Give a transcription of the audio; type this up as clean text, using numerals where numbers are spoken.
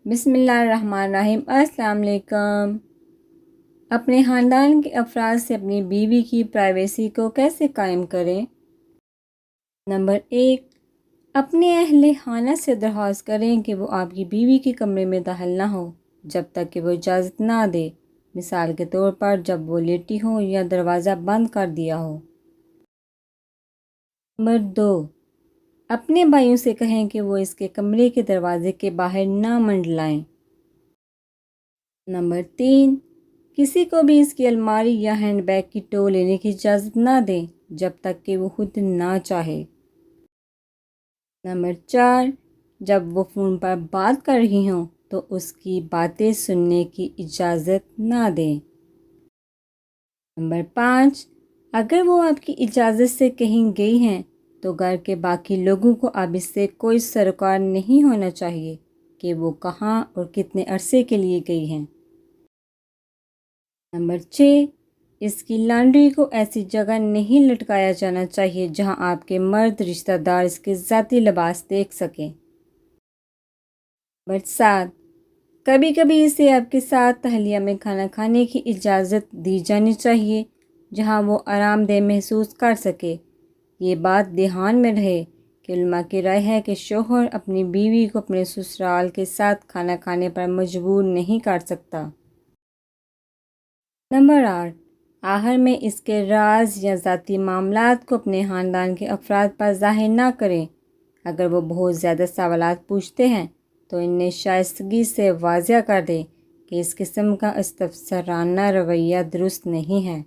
بسم اللہ الرحمن الرحیم۔ السلام علیکم۔ اپنے خاندان کے افراد سے اپنی بیوی کی پرائیویسی کو کیسے قائم کریں؟ نمبر 1، اپنے اہل خانہ سے درخواست کریں کہ وہ آپ کی بیوی کے کمرے میں داخل نہ ہو جب تک کہ وہ اجازت نہ دے، مثال کے طور پر جب وہ لیٹی ہو یا دروازہ بند کر دیا ہو۔ نمبر 2، اپنے بھائیوں سے کہیں کہ وہ اس کے کمرے کے دروازے کے باہر نہ منڈلائیں۔ نمبر 3، کسی کو بھی اس کی الماری یا ہینڈ بیگ کی ٹو لینے کی اجازت نہ دیں جب تک کہ وہ خود نہ چاہے۔ نمبر 4، جب وہ فون پر بات کر رہی ہوں تو اس کی باتیں سننے کی اجازت نہ دیں۔ نمبر 5، اگر وہ آپ کی اجازت سے کہیں گئی ہیں تو گھر کے باقی لوگوں کو اب اس سے کوئی سروکار نہیں ہونا چاہیے کہ وہ کہاں اور کتنے عرصے کے لیے گئی ہیں۔ نمبر 6، اس کی لانڈری کو ایسی جگہ نہیں لٹکایا جانا چاہیے جہاں آپ کے مرد رشتہ دار اس کے ذاتی لباس دیکھ سکیں۔ نمبر 7، کبھی کبھی اسے آپ کے ساتھ تہلیہ میں کھانا کھانے کی اجازت دی جانی چاہیے جہاں وہ آرام دہ محسوس کر سکے۔ یہ بات دھیان میں رہے کہ علماء کی رائے ہے کہ شوہر اپنی بیوی کو اپنے سسرال کے ساتھ کھانا کھانے پر مجبور نہیں کر سکتا۔ نمبر 8، آخر میں اس کے راز یا ذاتی معاملات کو اپنے خاندان کے افراد پر ظاہر نہ کریں۔ اگر وہ بہت زیادہ سوالات پوچھتے ہیں تو انہیں شائستگی سے واضح کر دیں کہ اس قسم کا استفسارانہ رویہ درست نہیں ہے۔